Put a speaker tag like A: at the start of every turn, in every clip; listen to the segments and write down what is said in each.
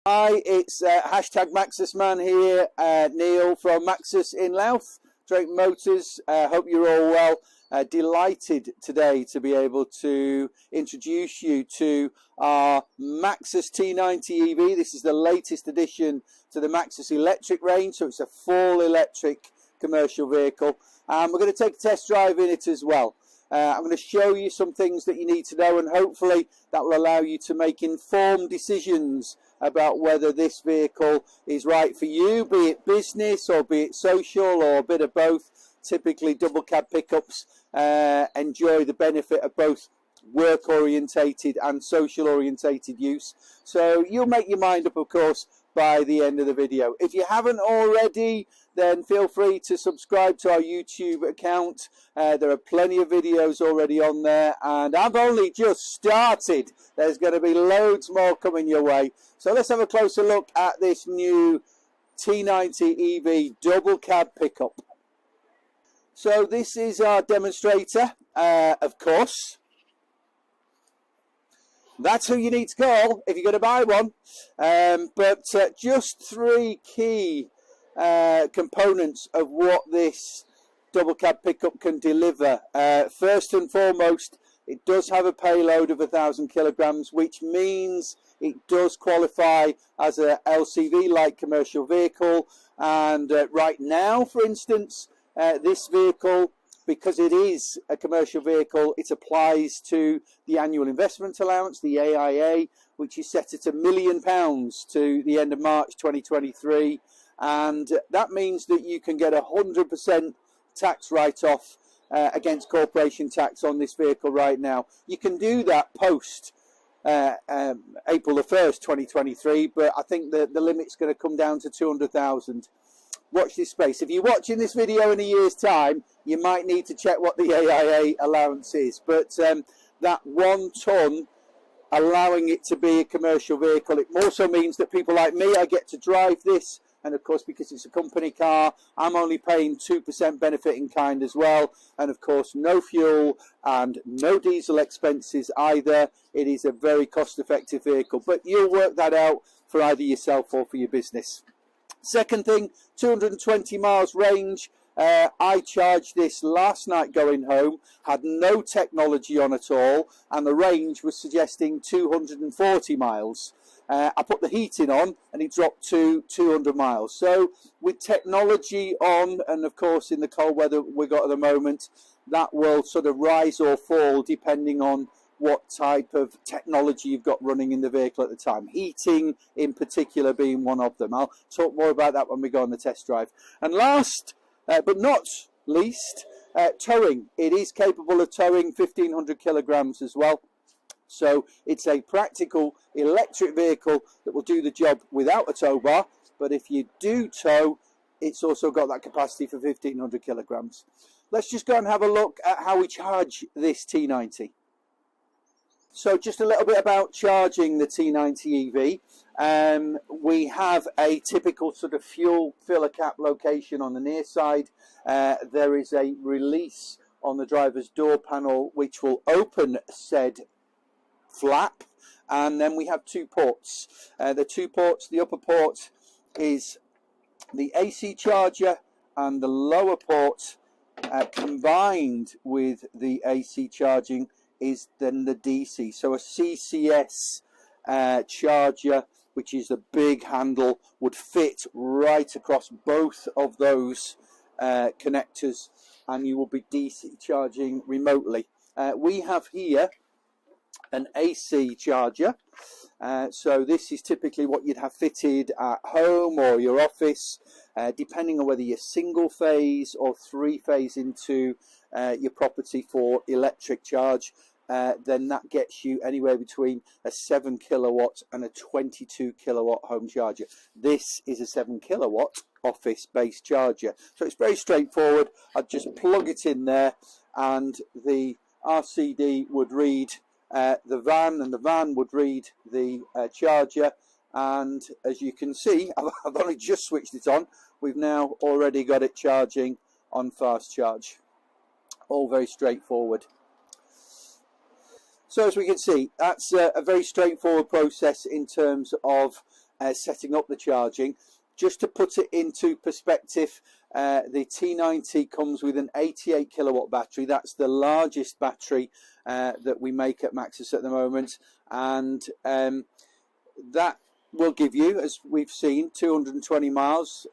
A: Hi, it's hashtag Maxus man here, Neil from Maxus in Louth, Drayton Motors. Hope you're all well. Delighted today to be able to introduce you to our Maxus T90ev. This is the latest addition to the Maxus electric range, so it's a full electric commercial vehicle. And we're going to take a test drive in it as well. I'm going to show you some things that you need to know, and hopefully that will allow you to make informed decisions about whether this vehicle is right for you, be it business or be it social or a bit of both. Typically double cab pickups enjoy the benefit of both work orientated and social orientated use. So you'll make your mind up, of course, by the end of the video. If you haven't already, then feel free to subscribe to our YouTube account. There are plenty of videos already on there, and I've only just started. There's going to be loads more coming your way. So let's have a closer look at this new T90ev double cab pickup. So this is our demonstrator, of course. That's who you need to call if you're going to buy one. But just three key components of what this double cab pickup can deliver. First and foremost, it does have a payload of 1,000 kilograms, which means it does qualify as a LCV light commercial vehicle. And right now, for instance, this vehicle, because it is a commercial vehicle, it applies to the annual investment allowance, the AIA, which is set at £1 million to the end of March 2023. And that means that you can get 100% tax write-off against corporation tax on this vehicle right now. You can do that post April the 1st, 2023, but I think the limit's going to come down to 200,000. Watch this space. If you're watching this video in a year's time, you might need to check what the AIA allowance is. But that 1 ton, allowing it to be a commercial vehicle, it also means that people like me, I get to drive this. And of course, because it's a company car, I'm only paying 2% benefit in kind as well. And of course, no fuel and no diesel expenses either. It is a very cost-effective vehicle. But you'll work that out for either yourself or for your business. Second thing, 220 miles range. I charged this last night going home, had no technology on at all, and the range was suggesting 240 miles. I put the heating on and it dropped to 200 miles. So with technology on, and of course in the cold weather we've got at the moment, that will sort of rise or fall depending on what type of technology you've got running in the vehicle at the time. Heating in particular being one of them. I'll talk more about that when we go on the test drive. And last but not least, towing. It is capable of towing 1,500 kilograms as well. So it's a practical electric vehicle that will do the job without a tow bar. But if you do tow, it's also got that capacity for 1,500 kilograms. Let's just go and have a look at how we charge this T90. So just a little bit about charging the T90ev. We have a typical sort of fuel filler cap location on the near side. There is a release on the driver's door panel which will open said flap, and then we have two ports. The two ports, the upper port is the AC charger, and the lower port combined with the AC charging is then the DC. So a CCS charger, which is a big handle, would fit right across both of those connectors, and you will be DC charging remotely. We have here an AC charger. So this is typically what you'd have fitted at home or your office, depending on whether you're single phase or 3-phase into your property for electric charge. Then that gets you anywhere between a 7 kilowatt and a 22 kilowatt home charger. This is a 7 kilowatt office based charger, so it's very straightforward. I'd just plug it in there and the RCD would read the van, and the van would read the charger. And as you can see, I've only just switched it on. We've now already got it charging on fast charge. All very straightforward. So as we can see, that's a very straightforward process in terms of setting up the charging. Just to put it into perspective, the T90 comes with an 88 kilowatt battery. That's the largest battery that we make at Maxus at the moment, and that will give you, as we've seen, 220 miles.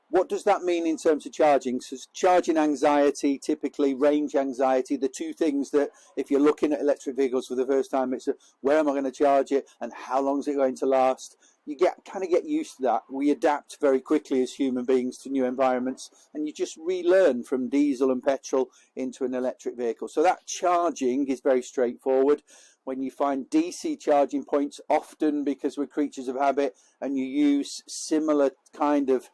A: What does that mean in terms of charging? So charging anxiety, typically range anxiety, the two things that if you're looking at electric vehicles for the first time, it's where am I going to charge it and how long is it going to last? You kind of get used to that. We adapt very quickly as human beings to new environments, and you just relearn from diesel and petrol into an electric vehicle. So that charging is very straightforward. When you find DC charging points, often because we're creatures of habit and you use similar kind of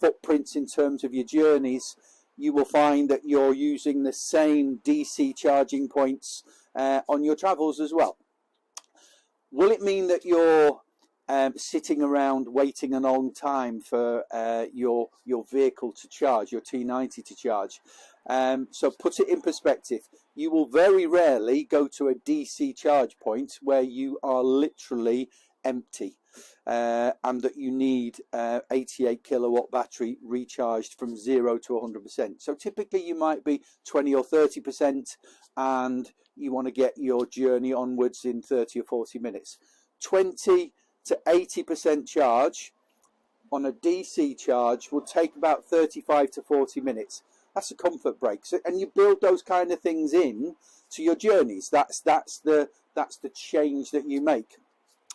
A: footprints in terms of your journeys, you will find that you're using the same DC charging points on your travels as well. Will it mean that you're sitting around waiting a long time for your vehicle to charge, your T90 to charge? So put it in perspective. You will very rarely go to a DC charge point where you are literally empty and that you need 88 kilowatt battery recharged from 0 to 100%. So typically you might be 20 or 30% and you want to get your journey onwards in 30 or 40 minutes. 20 to 80% charge on a DC charge will take about 35 to 40 minutes. That's a comfort break. So, and you build those kind of things in to your journeys. That's the change that you make.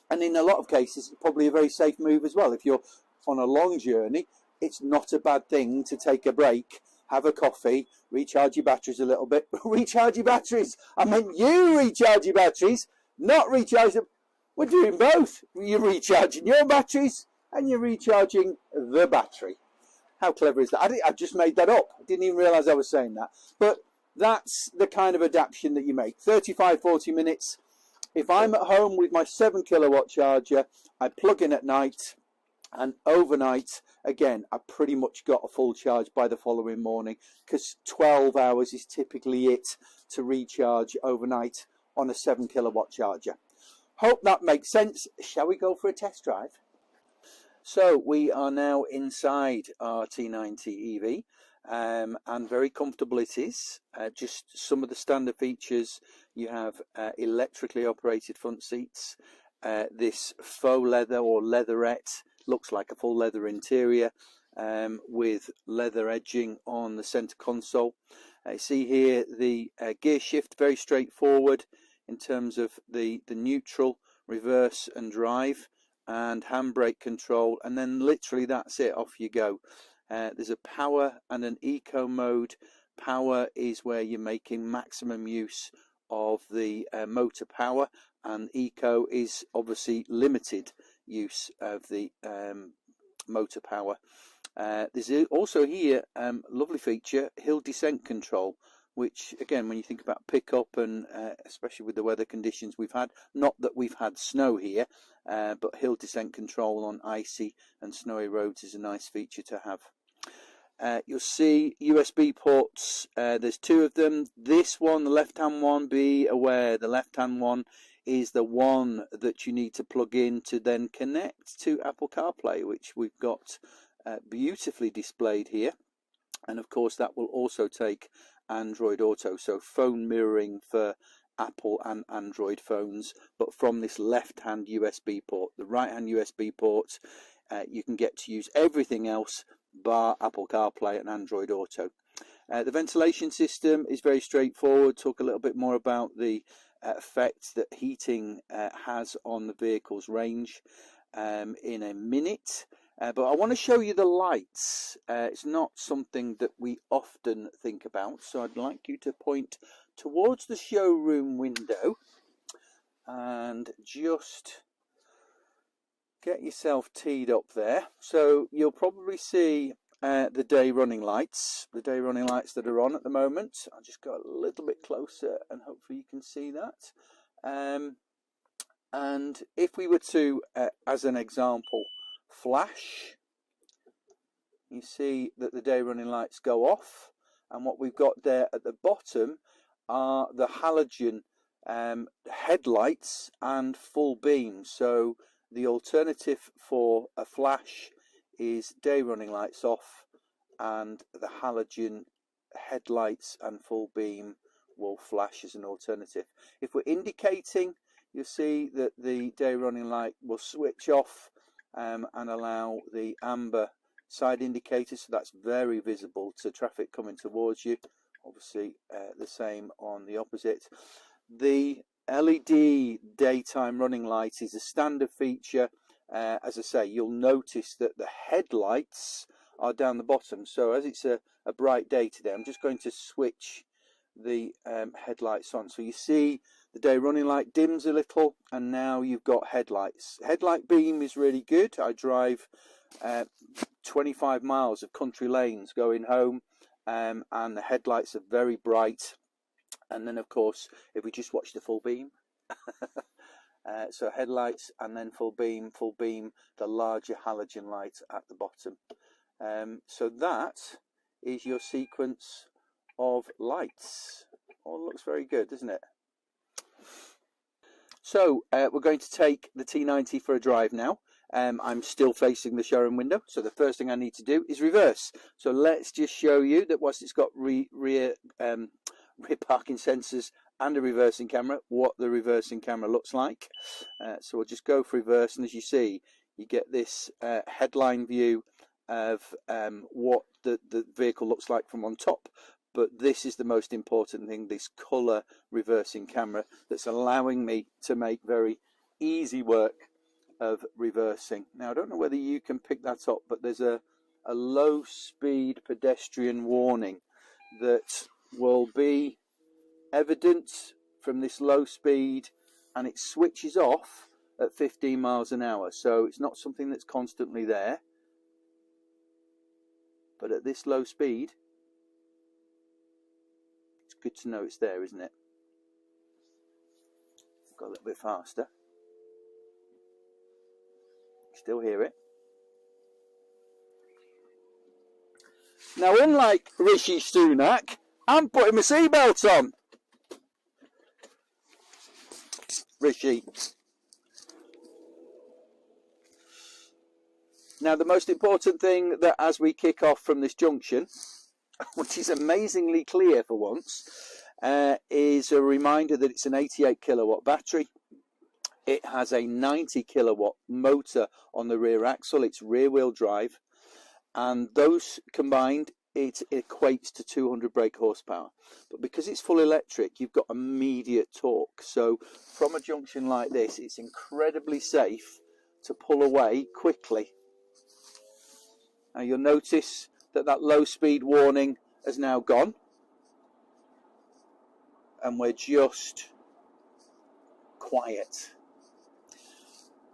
A: And in a lot of cases, it's probably a very safe move as well. If you're on a long journey, it's not a bad thing to take a break, have a coffee, recharge your batteries a little bit. Recharge your batteries. I meant you recharge your batteries, not recharge them. We're doing both. You're recharging your batteries and you're recharging the battery. How clever is that? I just made that up. I didn't even realise I was saying that. But that's the kind of adaptation that you make. 35, 40 minutes. If I'm at home with my 7 kilowatt charger, I plug in at night, and overnight, again, I pretty much got a full charge by the following morning, because 12 hours is typically it to recharge overnight on a 7 kilowatt charger. Hope that makes sense. Shall we go for a test drive? So we are now inside our T90ev, and very comfortable it is. Just some of the standard features: you have electrically operated front seats, this faux leather or leatherette, looks like a full leather interior, with leather edging on the center console. You see here the gear shift, very straightforward in terms of the neutral, reverse and drive, and handbrake control, and then literally that's it, off you go. There's a power and an eco mode. Power is where you're making maximum use of the motor power, and eco is obviously limited use of the motor power. There's also here lovely feature, hill descent control, which again, when you think about pickup and especially with the weather conditions we've had, not that we've had snow here, but hill descent control on icy and snowy roads is a nice feature to have. You'll see USB ports, there's 2 of them. This one, the left hand one, be aware the left hand one is the one that you need to plug in to then connect to Apple CarPlay, which we've got beautifully displayed here. And of course that will also take Android Auto, so phone mirroring for Apple and Android phones, but from this left hand USB port. The right hand USB port, you can get to use everything else bar Apple CarPlay and Android Auto. The ventilation system is very straightforward. Talk a little bit more about the effect that heating has on the vehicle's range in a minute. But I want to show you the lights. It's not something that we often think about, so I'd like you to point towards the showroom window and just get yourself teed up there. So you'll probably see the day running lights, that are on at the moment. I'll just go a little bit closer and hopefully you can see that. And if we were to, as an example, flash, you see that the day running lights go off, and what we've got there at the bottom are the halogen headlights and full beam. So the alternative for a flash is day running lights off, and the halogen headlights and full beam will flash as an alternative. If we're indicating, you'll see that the day running light will switch off and allow the amber side indicator, so that's very visible to traffic coming towards you. Obviously the same on the opposite. The LED daytime running light is a standard feature. As I say, you'll notice that the headlights are down the bottom, so as it's a bright day today, I'm just going to switch the headlights on. So you see the day running light dims a little, and now you've got headlights. Headlight beam is really good. I drive 25 miles of country lanes going home, and the headlights are very bright. And then of course, if we just watch the full beam, so headlights and then full beam, the larger halogen light at the bottom. So that is your sequence of lights. All looks very good, doesn't it? So we're going to take the T90 for a drive now. I'm still facing the showroom window, so the first thing I need to do is reverse. So let's just show you that whilst it's got rear parking sensors and a reversing camera, what the reversing camera looks like. So we'll just go for reverse, and as you see, you get this headline view of what the vehicle looks like from on top. But this is the most important thing, this colour reversing camera that's allowing me to make very easy work of reversing. Now I don't know whether you can pick that up, but there's a low speed pedestrian warning that will be evident from this low speed, and it switches off at 15 miles an hour, so it's not something that's constantly there, but at this low speed it's good to know it's there, isn't it? Go a little bit faster. Still hear it. Now, unlike Rishi Sunak, I'm putting my seatbelt on. Rishi. Now, the most important thing that as we kick off from this junction, which is amazingly clear for once, is a reminder that it's an 88 kilowatt battery. It has a 90 kilowatt motor on the rear axle. It's rear wheel drive, and those combined, it equates to 200 brake horsepower. But because it's full electric, you've got immediate torque. So from a junction like this, it's incredibly safe to pull away quickly. Now you'll notice that low speed warning has now gone, and we're just quiet.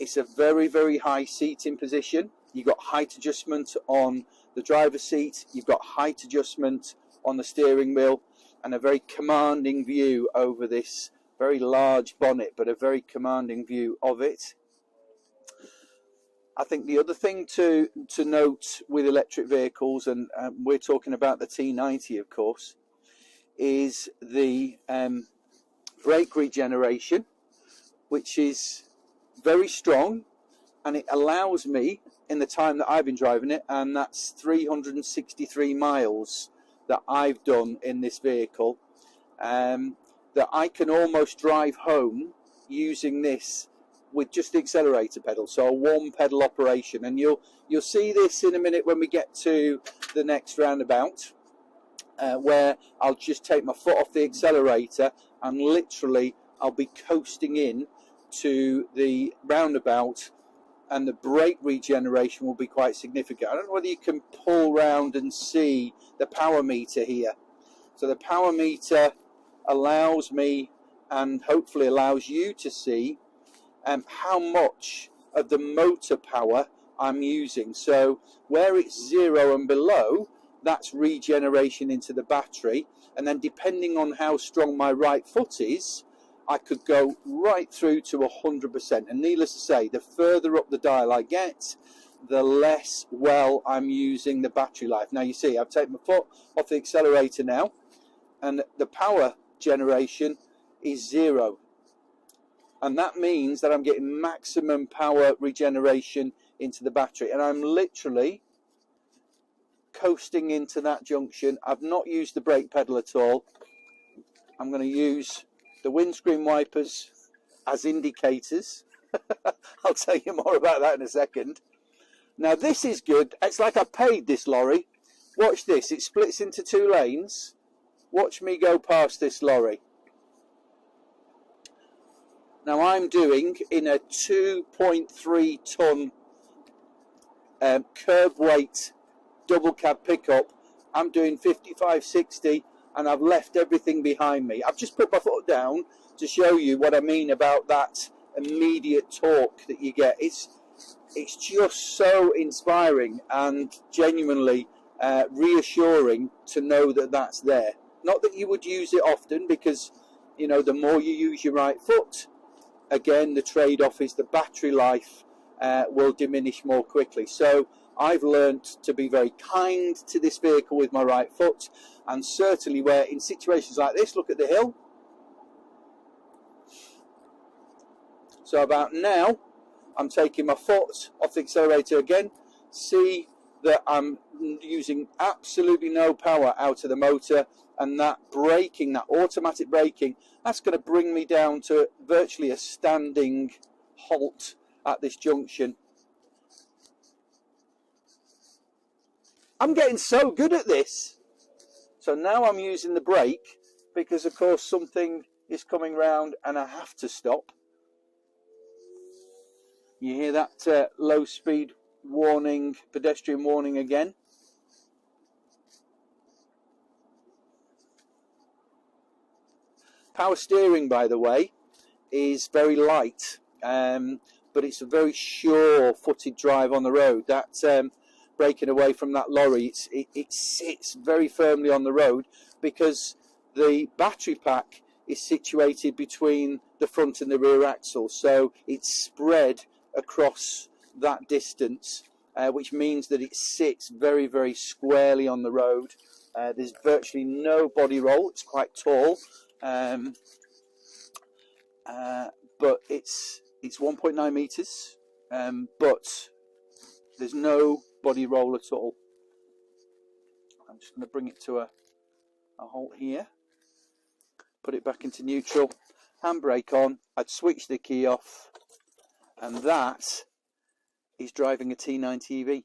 A: It's a very, very high seating position. You've got height adjustment on the driver's seat, you've got height adjustment on the steering wheel, and a very commanding view over this very large bonnet, but a very commanding view of it. I think the other thing to note with electric vehicles, and we're talking about the T90 of course, is the brake regeneration, which is very strong, and it allows me, in the time that I've been driving it, and that's 363 miles that I've done in this vehicle, that I can almost drive home using this with just the accelerator pedal, so a one pedal operation. And you'll see this in a minute when we get to the next roundabout, where I'll just take my foot off the accelerator and literally I'll be coasting in to the roundabout, and the brake regeneration will be quite significant. I don't know whether you can pull round and see the power meter here. So the power meter allows me, and hopefully allows you to see, how much of the motor power I'm using. So where it's 0 and below, that's regeneration into the battery, and then depending on how strong my right foot is, I could go right through to 100%. And needless to say, the further up the dial I get, the less well I'm using the battery life. Now you see, I've taken my foot off the accelerator now, and the power generation is 0. And that means that I'm getting maximum power regeneration into the battery. And I'm literally coasting into that junction. I've not used the brake pedal at all. I'm going to use the windscreen wipers as indicators. I'll tell you more about that in a second. Now this is good. It's like I paid this lorry. Watch this. It splits into 2 lanes. Watch me go past this lorry. Now I'm doing in a 2.3 ton curb weight double cab pickup. I'm doing 55, 60, and I've left everything behind me. I've just put my foot down to show you what I mean about that immediate torque that you get. It's just so inspiring and genuinely reassuring to know that that's there. Not that you would use it often, because you know, the more you use your right foot, again, the trade-off is the battery life will diminish more quickly. So I've learned to be very kind to this vehicle with my right foot, and certainly where in situations like this, look at the hill. So about now, I'm taking my foot off the accelerator again. See that I'm using absolutely no power out of the motor, and that braking, that automatic braking, that's going to bring me down to virtually a standing halt at this junction. I'm getting so good at this. So now I'm using the brake because of course something is coming round and I have to stop. You hear that low speed warning, pedestrian warning again. Power steering, by the way, is very light, but it's a very sure-footed drive on the road. That braking away from that lorry, it sits very firmly on the road because the battery pack is situated between the front and the rear axle, so it's spread across that distance, which means that it sits very, very squarely on the road. There's virtually no body roll. It's quite tall. But it's 1.9 meters, but there's no body roll at all. I'm just going to bring it to a halt here, put it back into neutral, handbrake on. I'd switch the key off, and that is driving a T90ev.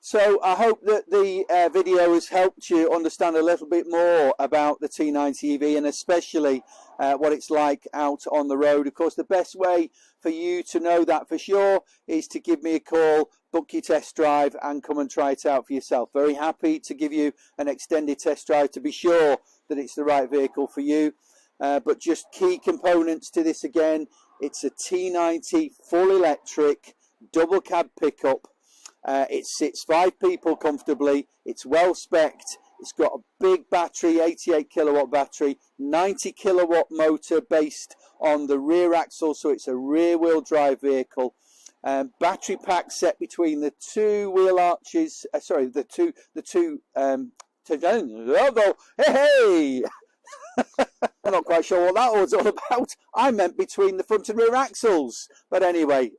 A: So I hope that the video has helped you understand a little bit more about the T90ev, and especially what it's like out on the road. Of course, the best way for you to know that for sure is to give me a call, book your test drive and come and try it out for yourself. Very happy to give you an extended test drive to be sure that it's the right vehicle for you. But just key components to this again, it's a T90 full electric double cab pickup. It sits 5 people comfortably. It's well spec'd. It's got a big battery, 88 kilowatt battery, 90 kilowatt motor based on the rear axle, so it's a rear wheel drive vehicle. Battery pack set between the 2 wheel arches. Sorry, the two. Hey! I'm not quite sure what that was all about. I meant between the front and rear axles. But anyway,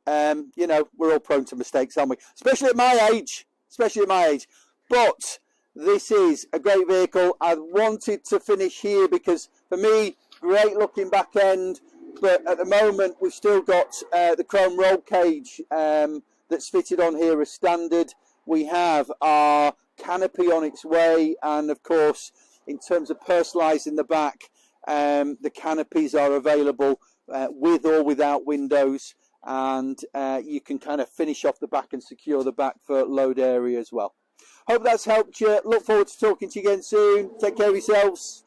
A: you know, we're all prone to mistakes, aren't we? Especially at my age. But this is a great vehicle. I wanted to finish here because, for me, great looking back end. But at the moment, we've still got the chrome roll cage that's fitted on here as standard. We have our canopy on its way, and of course, in terms of personalising the back, the canopies are available with or without windows, and you can kind of finish off the back and secure the back for load area as well. Hope that's helped you. Look forward to talking to you again soon. Take care of yourselves.